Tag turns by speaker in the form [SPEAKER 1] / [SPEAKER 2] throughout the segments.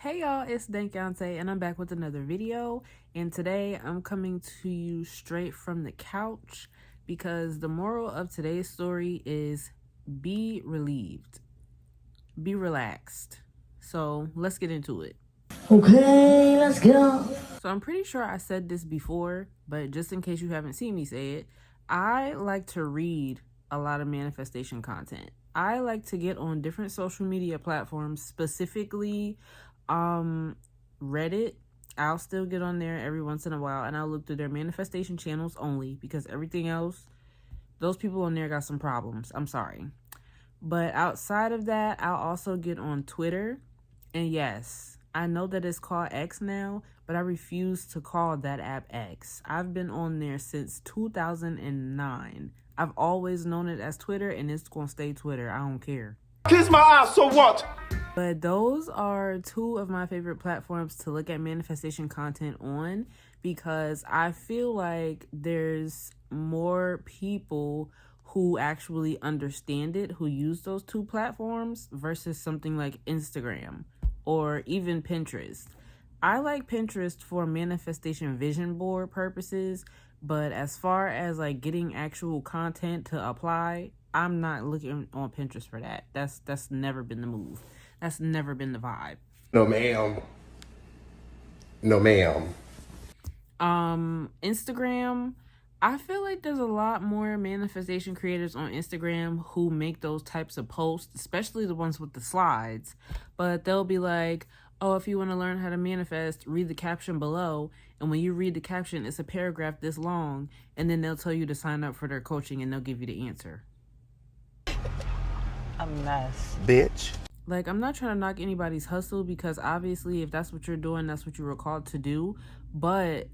[SPEAKER 1] Hey y'all, it's Dankante and I'm back with another video, and today I'm coming to you straight from the couch because the moral of today's story is be relieved, be relaxed. So let's get into it.
[SPEAKER 2] Okay, let's go.
[SPEAKER 1] So I'm pretty sure I said this before, but just in case you haven't seen me say it, I like to read a lot of manifestation content. I like to get on different social media platforms, specifically Reddit. I'll still get on there every once in a while and I'll look through their manifestation channels only, because everything else, those people on there got some problems. I'm sorry. But outside of that, I'll also get on Twitter. And yes, I know that it's called X now, but I refuse to call that app X. I've been on there since 2009. I've always known it as Twitter, and it's going to stay Twitter. I don't care.
[SPEAKER 3] Kiss my ass, so what?
[SPEAKER 1] But those are two of my favorite platforms to look at manifestation content on, because I feel like there's more people who actually understand it, who use those two platforms versus something like Instagram or even Pinterest. I like Pinterest for manifestation vision board purposes, but as far as like getting actual content to apply, I'm not looking on Pinterest for that. That's never been the move. That's never been the vibe.
[SPEAKER 3] No, ma'am. No, ma'am.
[SPEAKER 1] Instagram, I feel like there's a lot more manifestation creators on Instagram who make those types of posts, especially the ones with the slides. But they'll be like, oh, if you want to learn how to manifest, read the caption below. And when you read the caption, it's a paragraph this long. And then they'll tell you to sign up for their coaching and they'll give you the answer.
[SPEAKER 2] A mess.
[SPEAKER 3] Bitch.
[SPEAKER 1] Like, I'm not trying to knock anybody's hustle, because obviously if that's what you're doing, that's what you were called to do. But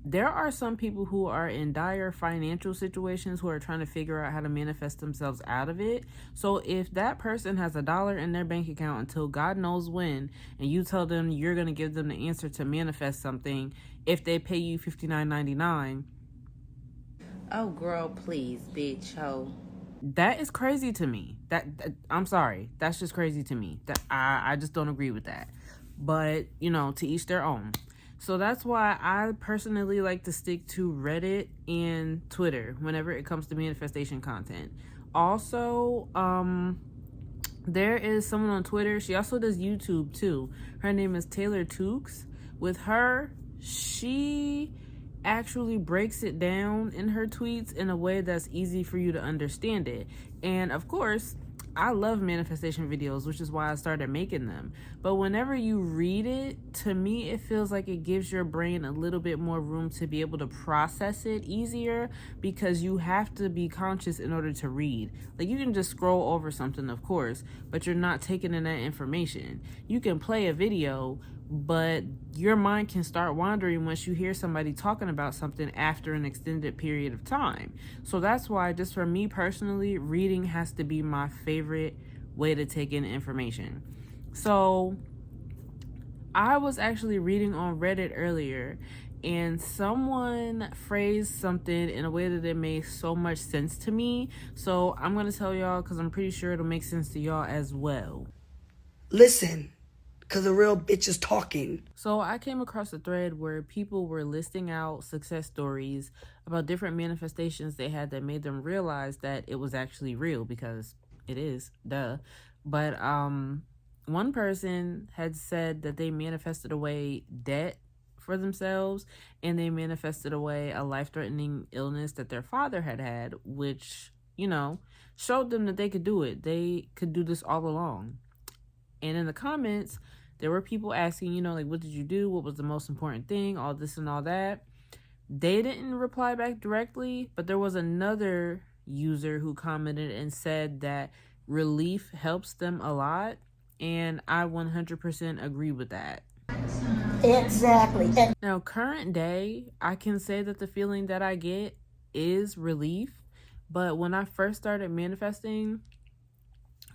[SPEAKER 1] there are some people who are in dire financial situations who are trying to figure out how to manifest themselves out of it. So if that person has $1 in their bank account until God knows when, and you tell them you're going to give them the answer to manifest something if they pay you $59.99,
[SPEAKER 4] Oh, girl, please, bitch, ho.
[SPEAKER 1] that is crazy to me. That I'm sorry, that's just crazy to me. That I just don't agree with that. But you know, to each their own. So that's why I personally like to stick to Reddit and Twitter whenever it comes to manifestation content. Also, there is someone on Twitter. She also does YouTube too. Her name is Taylor Tukes. With her, she actually breaks it down in her tweets in a way that's easy for you to understand it. And of course, I love manifestation videos, which is why I started making them. But whenever you read it, to me, it feels like it gives your brain a little bit more room to be able to process it easier, because you have to be conscious in order to read. Like, you can just scroll over something, of course, but you're not taking in that information. You can play a video, but your mind can start wandering once you hear somebody talking about something after an extended period of time. So that's why, just for me personally, reading has to be my favorite way to take in information. So I was actually reading on Reddit earlier, and someone phrased something in a way that it made so much sense to me. So I'm going to tell y'all, because I'm pretty sure it'll make sense to y'all as well.
[SPEAKER 2] Listen, because a real bitch is talking.
[SPEAKER 1] So I came across a thread where people were listing out success stories about different manifestations they had that made them realize that it was actually real, because it is, duh. But one person had said that they manifested away debt for themselves, and they manifested away a life-threatening illness that their father had, which, you know, showed them that they could do it. They could do this all along. And in the comments, there were people asking, you know, like, what did you do? What was the most important thing? All this and all that. They didn't reply back directly, but there was another user who commented and said that relief helps them a lot. And I 100% agree with that.
[SPEAKER 2] Exactly.
[SPEAKER 1] Now, current day, I can say that the feeling that I get is relief. But when I first started manifesting,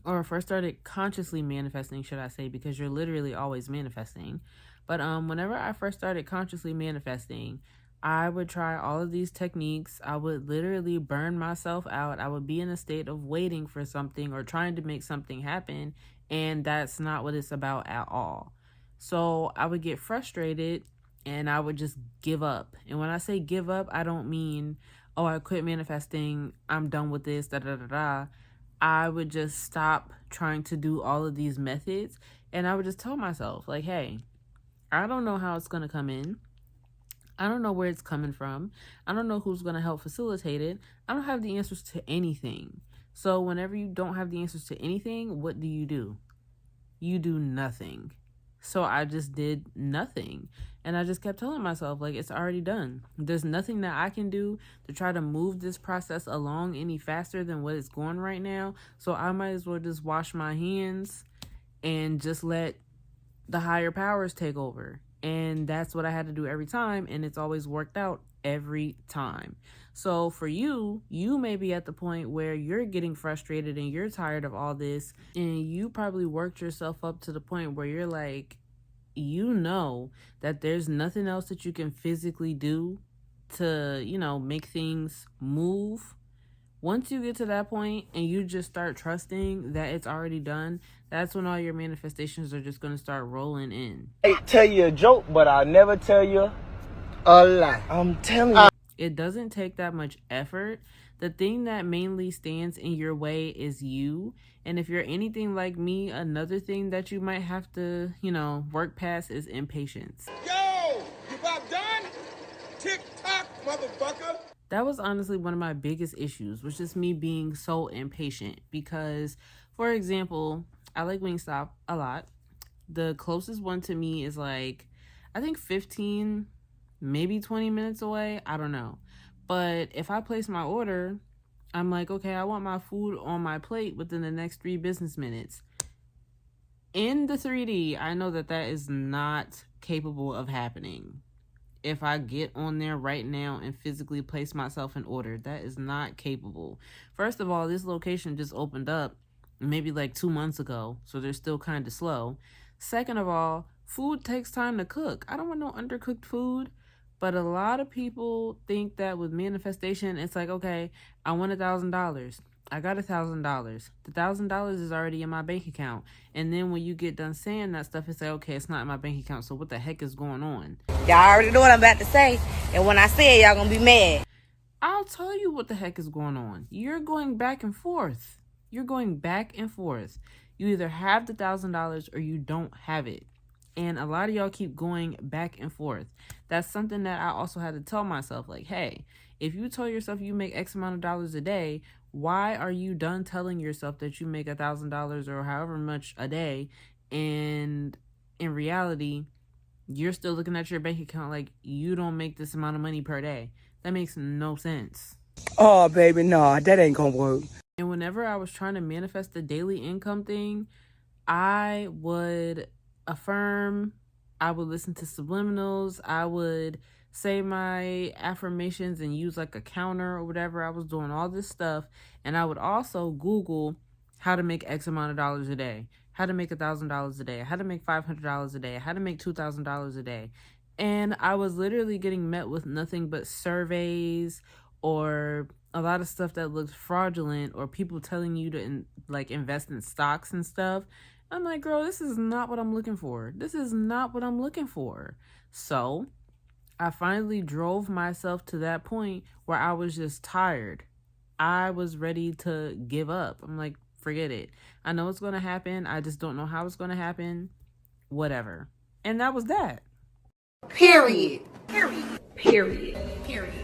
[SPEAKER 1] or first started consciously manifesting, should I say, because you're literally always manifesting. But whenever I first started consciously manifesting, I would try all of these techniques. I would literally burn myself out. I would be in a state of waiting for something or trying to make something happen, and that's not what it's about at all. So I would get frustrated and I would just give up. And when I say give up, I don't mean, oh, I quit manifesting, I'm done with this, da da da da. I would just stop trying to do all of these methods, and I would just tell myself, like, hey, I don't know how it's going to come in. I don't know where it's coming from. I don't know who's going to help facilitate it. I don't have the answers to anything. So whenever you don't have the answers to anything, what do? You do nothing. So I just did nothing. And I just kept telling myself, like, it's already done. There's nothing that I can do to try to move this process along any faster than what it's going right now. So I might as well just wash my hands and just let the higher powers take over. And that's what I had to do every time. And it's always worked out every time. So for you, you may be at the point where you're getting frustrated and you're tired of all this. And you probably worked yourself up to the point where you're like, you know that there's nothing else that you can physically do to, make things move. Once you get to that point and you just start trusting that it's already done, that's when all your manifestations are just going to start rolling in.
[SPEAKER 5] I tell you a joke, but I'll never tell you a lie. I'm telling you.
[SPEAKER 1] It doesn't take that much effort. The thing that mainly stands in your way is you. And if you're anything like me, another thing that you might have to, work past is impatience.
[SPEAKER 3] Yo, you about done? Tick tock, motherfucker.
[SPEAKER 1] That was honestly one of my biggest issues, was just me being so impatient. Because, for example, I like Wingstop a lot. The closest one to me is like, I think 15, maybe 20 minutes away. I don't know. But if I place my order, I'm like, okay, I want my food on my plate within the next 3 business minutes. In the 3D, I know that is not capable of happening. If I get on there right now and physically place myself in order, that is not capable. First of all, this location just opened up maybe like 2 months ago, so they're still kind of slow. Second of all, food takes time to cook. I don't want no undercooked food. But a lot of people think that with manifestation, it's like, okay, I want $1,000. I got $1,000. The $1,000 is already in my bank account. And then when you get done saying that stuff, it's like, okay, it's not in my bank account. So what the heck is going on?
[SPEAKER 4] Y'all already know what I'm about to say. And when I say it, y'all gonna be mad.
[SPEAKER 1] I'll tell you what the heck is going on. You're going back and forth. You're going back and forth. You either have the $1,000 or you don't have it. And a lot of y'all keep going back and forth. That's something that I also had to tell myself, like, hey, if you tell yourself you make X amount of dollars a day, why are you done telling yourself that you make $1,000 or however much a day? And in reality, you're still looking at your bank account like you don't make this amount of money per day. That makes no sense.
[SPEAKER 2] Oh, baby, no, that ain't gonna work.
[SPEAKER 1] And whenever I was trying to manifest the daily income thing, I would affirm, I would listen to subliminals, I would say my affirmations and use like a counter or whatever. I was doing all this stuff, and I would also Google how to make X amount of dollars a day, how to make $1,000 a day, how to make $500 a day, how to make $2,000 a day. And I was literally getting met with nothing but surveys or a lot of stuff that looked fraudulent, or people telling you to invest in stocks and stuff. I'm like, girl, this is not what I'm looking for. This is not what I'm looking for. So I finally drove myself to that point where I was just tired. I was ready to give up. I'm like, forget it. I know it's going to happen. I just don't know how it's going to happen. Whatever. And that was that.
[SPEAKER 4] Period.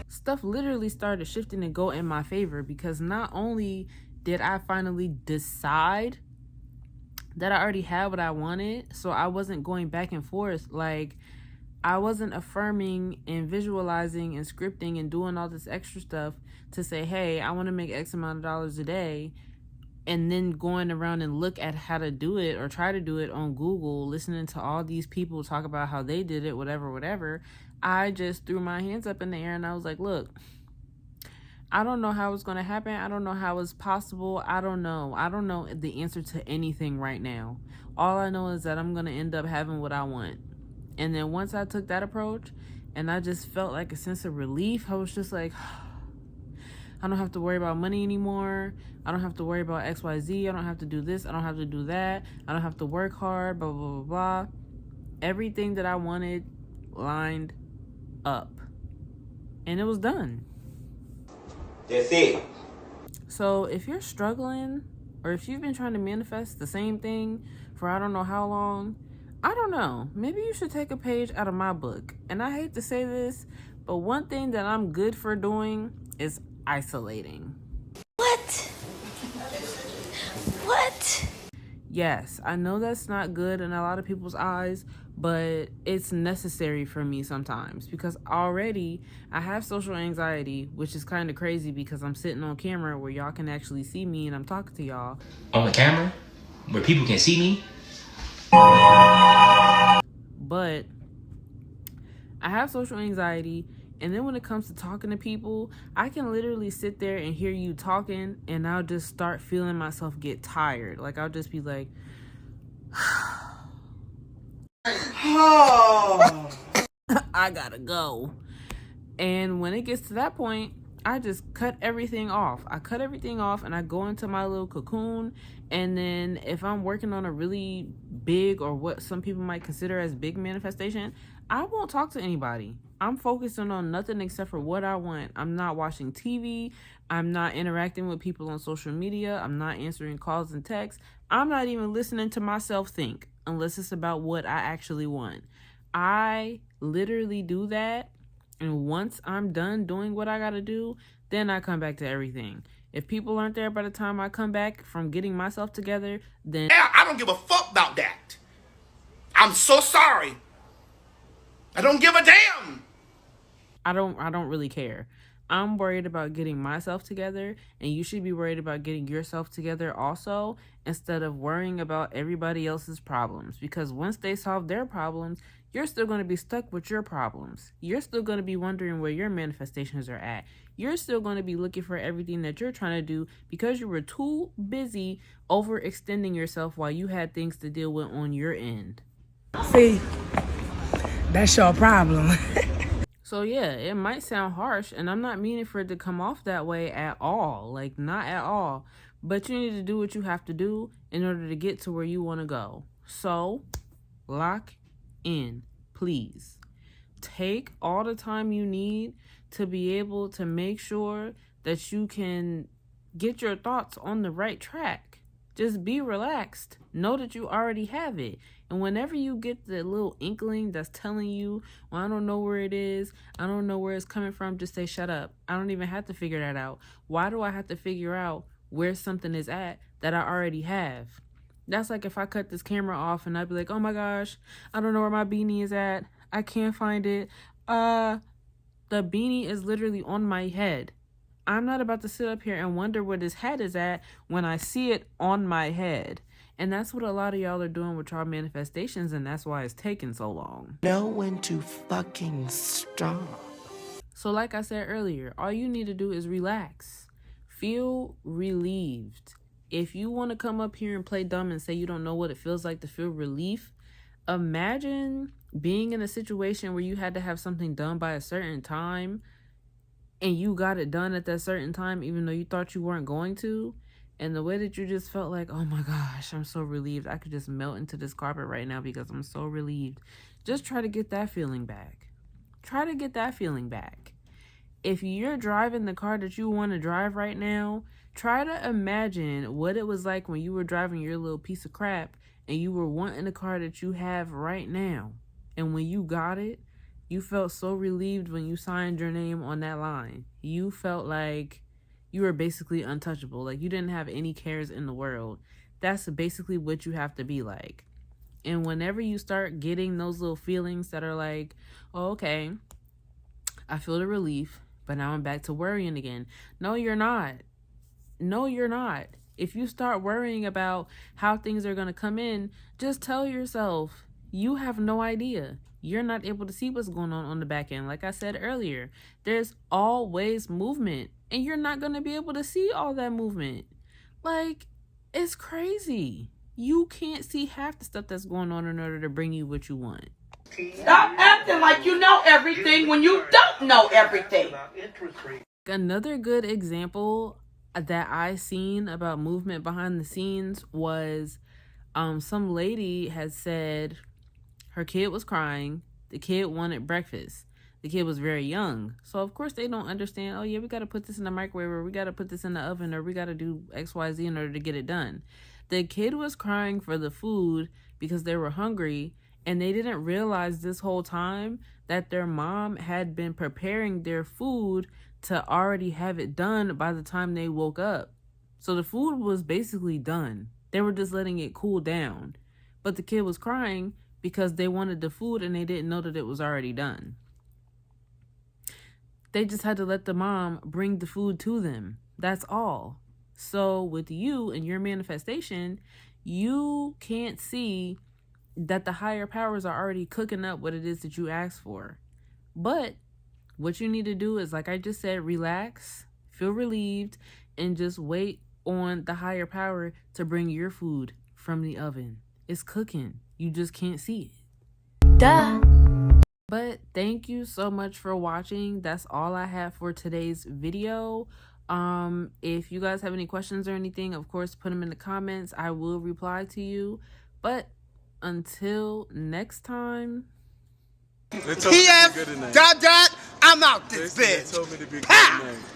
[SPEAKER 1] Stuff literally started shifting and go in my favor, because not only did I finally decide that I already had what I wanted, so I wasn't going back and forth. Like, I wasn't affirming and visualizing and scripting and doing all this extra stuff to say, hey, I want to make X amount of dollars a day, and then going around and look at how to do it or try to do it on Google, listening to all these people talk about how they did it, whatever. I just threw my hands up in the air and I was like, look, I don't know how it's going to happen. I don't know how it's possible. I don't know the answer to anything right now. All I know is that I'm going to end up having what I want. And then once I took that approach and I just felt like a sense of relief, I was just like, I don't have to worry about money anymore. I don't have to worry about XYZ. I don't have to do this. I don't have to do that. I don't have to work hard, blah, blah, blah, blah. everything that I wanted lined up. And it was done.
[SPEAKER 5] That's it.
[SPEAKER 1] So if you're struggling, or if you've been trying to manifest the same thing for I don't know how long, I don't know, maybe you should take a page out of my book. And I hate to say this, but one thing that I'm good for doing is isolating.
[SPEAKER 4] What? What?
[SPEAKER 1] Yes, I know that's not good in a lot of people's eyes, but it's necessary for me sometimes because already I have social anxiety, which is kind of crazy because I'm sitting on camera where y'all can actually see me and I'm talking to y'all.
[SPEAKER 6] On the camera where people can see me.
[SPEAKER 1] But I have social anxiety, and then when it comes to talking to people, I can literally sit there and hear you talking and I'll just start feeling myself get tired. Like I'll just be like,
[SPEAKER 2] Oh.
[SPEAKER 1] I gotta go. And when it gets to that point, I just cut everything off. I cut everything off and I go into my little cocoon. And then if I'm working on a really big, or what some people might consider as big manifestation, I won't talk to anybody. I'm focusing on nothing except for what I want. I'm not watching TV. I'm not interacting with people on social media. I'm not answering calls and texts. I'm not even listening to myself think unless it's about what I actually want. I literally do that. And once I'm done doing what I gotta do, then I come back to everything. If people aren't there by the time I come back from getting myself together, then
[SPEAKER 3] I don't give a fuck about that. I'm so sorry. I don't give a damn.
[SPEAKER 1] I don't really care. I'm worried about getting myself together, and you should be worried about getting yourself together also, instead of worrying about everybody else's problems. Because once they solve their problems, you're still going to be stuck with your problems. You're still going to be wondering where your manifestations are at. You're still going to be looking for everything that you're trying to do because you were too busy overextending yourself while you had things to deal with on your end.
[SPEAKER 2] See, that's your problem.
[SPEAKER 1] So yeah, it might sound harsh, and I'm not meaning for it to come off that way at all. Like, not at all. But you need to do what you have to do in order to get to where you want to go. So, lock in, please. Take all the time you need to be able to make sure that you can get your thoughts on the right track. Just be relaxed. Know that you already have it. And whenever you get the little inkling that's telling you, well, I don't know where it is, I don't know where it's coming from, just say, shut up. I don't even have to figure that out. Why do I have to figure out where something is at that I already have? That's like if I cut this camera off and I'd be like, oh my gosh, I don't know where my beanie is at. I can't find it. The beanie is literally on my head. I'm not about to sit up here and wonder where this hat is at when I see it on my head. And that's what a lot of y'all are doing with y'all manifestations, and that's why it's taking so long.
[SPEAKER 2] Know when to fucking stop.
[SPEAKER 1] So like I said earlier, all you need to do is relax. Feel relieved. If you want to come up here and play dumb and say you don't know what it feels like to feel relief, imagine being in a situation where you had to have something done by a certain time and you got it done at that certain time even though you thought you weren't going to. And the way that you just felt like, oh my gosh, I'm so relieved. I could just melt into this carpet right now because I'm so relieved. Just try to get that feeling back. Try to get that feeling back. If you're driving the car that you want to drive right now, try to imagine what it was like when you were driving your little piece of crap and you were wanting the car that you have right now. And when you got it, you felt so relieved when you signed your name on that line. You felt like you were basically untouchable. Like you didn't have any cares in the world. That's basically what you have to be like. And whenever you start getting those little feelings that are like, oh, okay, I feel the relief, but now I'm back to worrying again. No, you're not. No, you're not. If you start worrying about how things are going to come in, just tell yourself you have no idea. You're not able to see what's going on the back end. Like I said earlier, there's always movement, and you're not going to be able to see all that movement. Like, it's crazy. You can't see half the stuff that's going on in order to bring you what you want.
[SPEAKER 7] Stop acting like you know everything when you don't know everything.
[SPEAKER 1] Another good example that I seen about movement behind the scenes was some lady had said her kid was crying. The kid wanted breakfast. The kid was very young. So, of course, they don't understand, oh, yeah, we got to put this in the microwave, or we got to put this in the oven, or we got to do X, Y, Z in order to get it done. The kid was crying for the food because they were hungry, and they didn't realize this whole time that their mom had been preparing their food to already have it done by the time they woke up. So the food was basically done. They were just letting it cool down. But the kid was crying because they wanted the food and they didn't know that it was already done. They just had to let the mom bring the food to them. That's all. So with you and your manifestation, you can't see that the higher powers are already cooking up what it is that you asked for. But what you need to do is, like I just said, relax, feel relieved, and just wait on the higher power to bring your food from the oven. It's cooking. You just can't see it. Duh. But thank you so much for watching. That's all I have for today's video. If you guys have any questions or anything, of course, put them in the comments. I will reply to you. But until next time.
[SPEAKER 3] TF, ... I'm out this bitch.